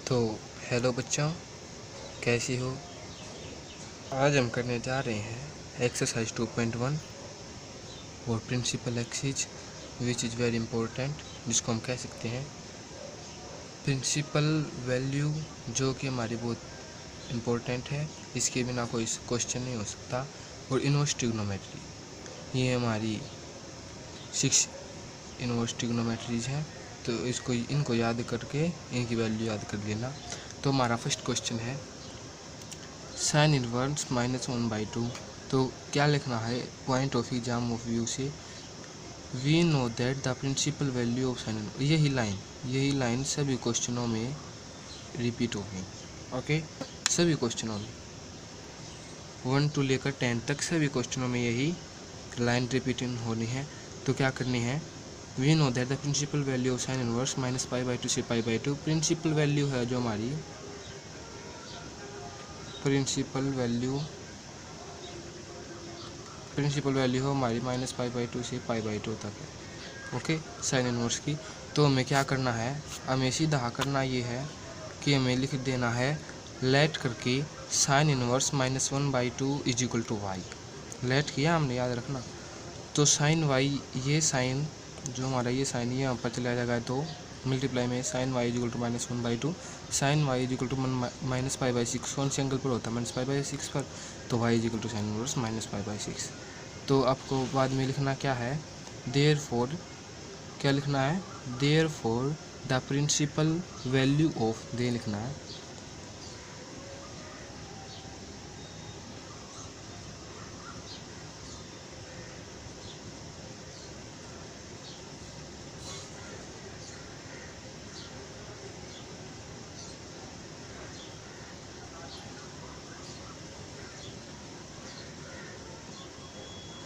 तो हेलो बच्चों, कैसी हो। आज हम करने जा रहे हैं एक्सरसाइज 2.1 और principal axis which is very important, जिसको हम कह सकते हैं प्रिंसिपल वैल्यू, जो कि हमारी बहुत इम्पोर्टेंट है। इसके बिना कोई क्वेश्चन नहीं हो सकता। और इनवर्स ट्रिग्नोमेट्री, ये हमारी 6 इनवर्स ट्रिग्नोमेट्रीज हैं। तो इनको याद करके इनकी वैल्यू याद कर लेना। तो हमारा फर्स्ट क्वेश्चन है साइन इनवर्स -1/2। तो क्या लिखना है point of exam of view से, we know that the principal value of sine. यही लाइन सभी क्वेश्चनों में रिपीट होगी। ओके, सभी क्वेश्चनों में 1 to लेकर 10 तक सभी क्वेश्चनों में यही लाइन रिपीटिंग होनी है। तो क्या करनी है, we know that the principal value of sine inverse -π/2 से π/2। प्रिंसिपल वैल्यू है जो हमारी प्रिंसिपल वैल्यू हो हमारी -π/2 से π/2 तक है। ओके, साइन इनवर्स की। तो हमें क्या करना है, हमें सीधा करना ये है कि हमें लिख देना है लेट करके साइन इनवर्स -1/2 = y। लेट किया हमने, याद रखना। तो साइन वाई, ये साइन जो हमारा ये साइन ये यहाँ पर चला जाएगा, तो मल्टीप्लाई में साइन y = -1/2, साइन y = -π/6। कौन से एंगल पर होता है, -π/6 पर। तो y = साइन इनवर्स -π/6। तो आपको बाद में लिखना क्या है, देयरफॉर, क्या लिखना है, therefore the principal value of, दे लिखना है,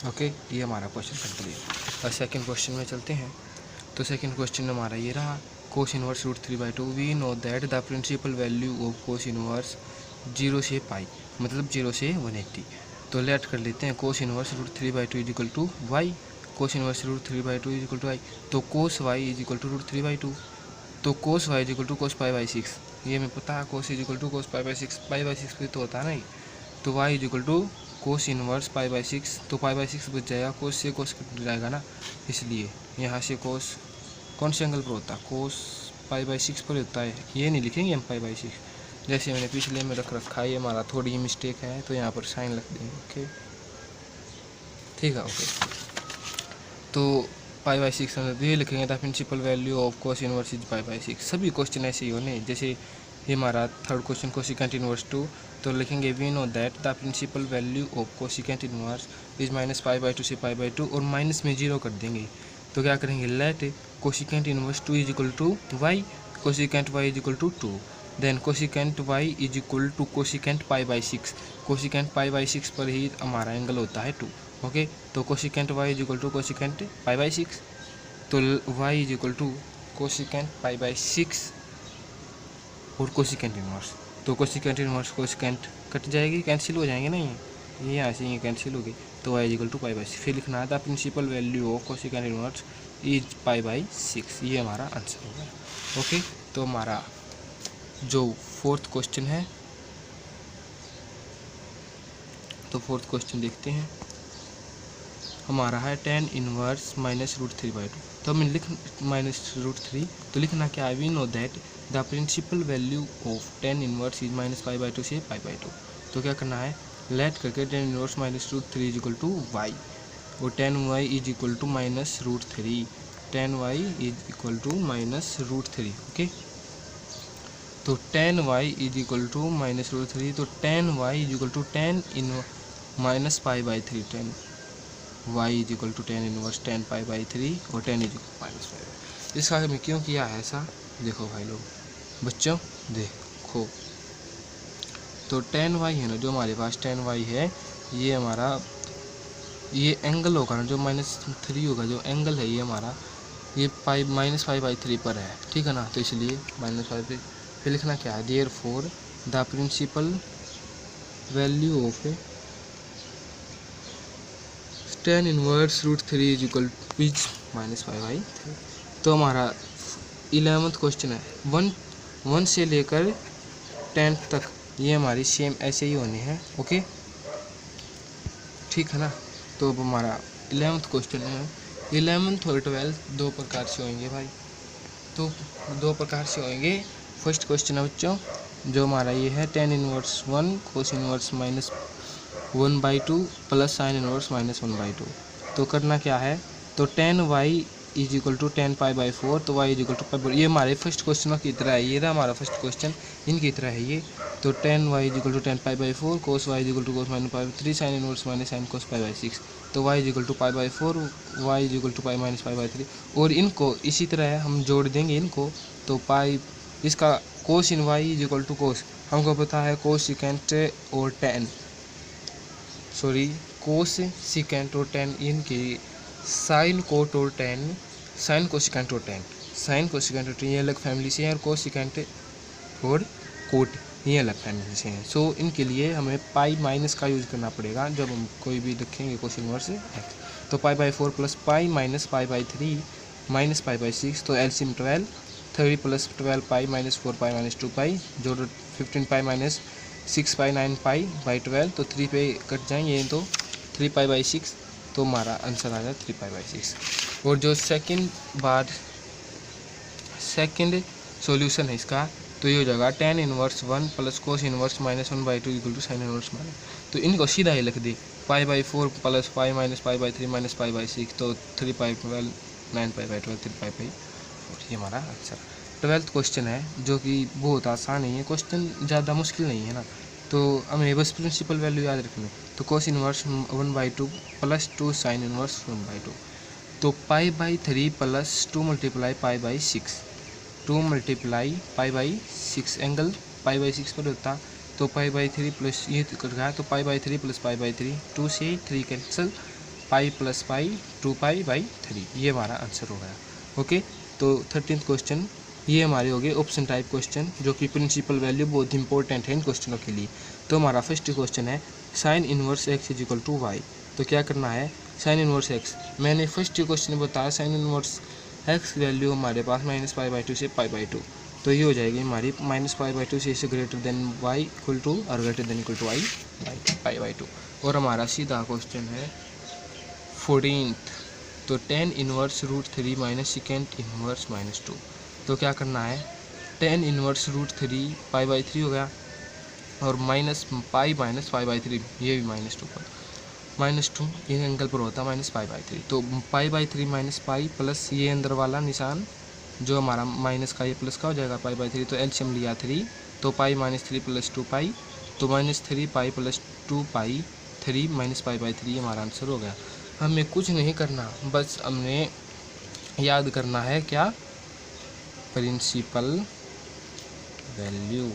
ओके। ये हमारा क्वेश्चन कंप्लीट। और सेकंड क्वेश्चन में चलते हैं। तो सेकंड क्वेश्चन हमारा ये रहा, cos inverse √3/2। We know that the principal value of cos inverse 0 से पाई, मतलब 0 से 180। तो लेट कर लेते हैं कोस इनवर्स √3/2 = y। कोस इनवर्स √3/2 = y। तो कोस y = √3/2। तो कोस y = cos π/6, ये हमें पता है। कोस = cos π/6, π/6 भी तो होता है नहीं। तो y = कोस इनवर्स π/6, तो π/6 बच जाएगा, कोस से कोस कट जाएगा ना, इसलिए यहाँ से कोस कौन से एंगल पर होता है, कोस π/6 पर होता है। ये नहीं लिखेंगे हम π/6, जैसे मैंने पिछले में रख रखा है। ये हमारा थोड़ी मिस्टेक है, तो यहाँ पर साइन रख देंगे। ओके, ठीक है। ओके, तो π/6 ये लिखेंगे the principal value of cos inverse is π/6। सभी क्वेश्चन ऐसे ही होने, जैसे ये हमारा थर्ड क्वेश्चन कोसिकेंट इनवर्स 2। तो लिखेंगे we know that the principal value of cosecant inverse is -π/2 से π/2, और माइनस में 0 कर देंगे। तो क्या करेंगे, let cosecant inverse 2 = y, cosecant y = 2। Then cosecant y = cosecant π/6। Cosecant π/6 पर ही हमारा एंगल होता है 2। ओके, तो कोसिकेंट y = कोसिकेंट π/6। तो y = कोसिकेंट π/6 और कोसिकेंट इनवर्स। तो कोसिकेंट इनवर्स कोसिकेंट कट जाएगी, कैंसिल हो जाएंगे नहीं, ये यहाँ से ये कैंसिल होगी। तो y = π/6। फिर लिखना था principal value of cosecant inverse is π/6। ये हमारा आंसर होगा। ओके, तो हमारा जो फोर्थ क्वेश्चन है, तो फोर्थ क्वेश्चन देखते हैं। हमारा है tan इनवर्स -√3/2। तो हमें लिख -√3, तो लिखना क्या है, we know that the principal value of tan inverse is -π/2 से π/2। तो क्या करना है, लेट करके tan इनवर्स -√3 = y, और tan y = -√3, tan y = -√3। Okay, तो tan y = -√3, तो tan y = tan इन -π/3, tan y = tan inverse tan π/3, और tan -π/3। इसका हमें क्यों किया है ऐसा, देखो भाई लोग, बच्चों देखो। तो tan y है ना, जो हमारे पास tan y है, ये हमारा ये एंगल होगा ना, जो -3 होगा, जो एंगल है ये हमारा, ये -π/3 पर है, ठीक है ना। तो इसलिए -π/3। फिर लिखना क्या है, therefore the principal value of tan inverse √3 = -π/3। तो हमारा 11वां क्वेश्चन है, 1 से लेकर 10 तक ये हमारी सेम ऐसे ही होनी है। ओके, ठीक है ना। तो अब हमारा 11th क्वेश्चन है। 11th और 12th दो प्रकार से होंगे भाई, तो दो प्रकार से होंगे। फर्स्ट क्वेश्चन है बच्चों जो हमारा ये है tan inverse 1 cos inverse -1/2 plus sin inverse -1/2। तो करना क्या है, तो tan y is equal to tan π/4, तो y is equal to pi. ये हमारे फर्स्ट क्वेश्चन की तरह है, ये रहा हमारा फर्स्ट क्वेश्चन, इनकी तरह है ये। तो tan y is equal to tan π/4, cos y is equal to cos -π/3, sin inverse sin cos π/6। तो y is equal to π/4, y is equal to pi -π/3। और इनको इसी तरह हम जोड़ देंगे इनको, तो पाई इसका cos इन y is equal to cos, हमको पता है cos सिकेंट और tan, सॉरी cos सिकेंट और tan, इनकी साइन कोट और tan, साइन कोसिकेंट और tan, साइन कोसिकेंट और tan ये अलग फैमिली से हैं, और कोसिकेंट और कोट ये अलग फैमिली से हैं। सो इनके लिए हमें पाई माइनस का यूज़ करना पड़ेगा जब हम कोई भी लिखेंगे कोस इनवर्स एक्स। तो π/4 प्लस पाई माइनस π/3 माइनस π/6, तो LCM 12, 30 plus 12 pi minus 4 pi minus 2 पाई, जो 15 पाई माइनस 6 पाई 9 पाई/12, तो 3 पे कट जाएंगे तो 3 पाई/6, तो हमारा आंसर आ जाए 3 पाई/6। और जो सेकंड सॉल्यूशन है इसका, तो ये हो जाएगा tan inverse 1 plus cos inverse -1/2 equal to sin inverse minus, तो इनको सीधा ही लिख दी π/4 प्लस पाई माइनस π/3 माइनस π/6, तो 3 पाई/12 9 पाई/12 3 पाई/4, ये हमारा आंसर। 12th क्वेश्चन है जो कि बहुत आसान है, ये क्वेश्चन ज़्यादा मुश्किल नहीं है ना, तो हमें बस प्रिंसिपल वैल्यू याद रखनी। तो cos inverse 1/2 plus 2 sin inverse 1/2, तो π/3 प्लस 2 मल्टीप्लाई π/6, 2 मल्टीप्लाई π/6, एंगल π/6 पर होता, तो π/3 प्लस ये कर रहा है, तो π/3 प्लस π/3, 2 से 3 कैंसिल, पाई प्लस पाई 2 पाई/3, ये हमारा आंसर हो गया। ओके, तो 13th क्वेश्चन ये हमारे हो गए ऑप्शन टाइप क्वेश्चन, जो कि प्रिंसिपल वैल्यू बहुत इंपॉर्टेंट है इन क्वेश्चनों के लिए। तो हमारा फर्स्ट क्वेश्चन है sine inverse x is equal to y. तो क्या करना है, साइन इनवर्स x, मैंने फर्स्ट क्वेश्चन में बताया साइन इनवर्स x वैल्यू हमारे पास -π/2 से π/2, तो ये हो जाएगी हमारी -π/2 से greater than y equal to और greater than equal to y π/2। और हमारा सीधा क्वेश्चन है 14th, तो tan inverse √3 minus second inverse -2। तो क्या करना है, tan इनवर्स √3 π/3 हो गया, और माइनस पाई माइनस π/3, ये भी -2 पर -2 ये एंगल पर होता है -π/3, तो π/3 माइनस पाई प्लस ये अंदर वाला निशान जो हमारा माइनस का ये प्लस का हो जाएगा π/3, तो एलसीएम लिया 3, तो पाई -3 प्लस 2 पाई, तो -3 पाई प्लस 2 पाई 3 माइनस π/3 हमारा आंसर हो गया। हमें कुछ नहीं करना, बस हमने याद करना है क्या, principal value,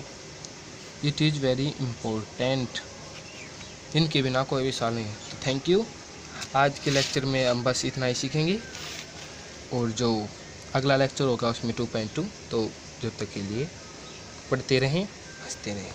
it is very important, इनके बिना कोई भी सवाल नहीं है। तो थैंक यू, आज के लेक्चर में हम बस इतना ही सीखेंगे, और जो अगला लेक्चर होगा उसमें 2.2, तो जब तक के लिए पढ़ते रहें, हंसते रहें।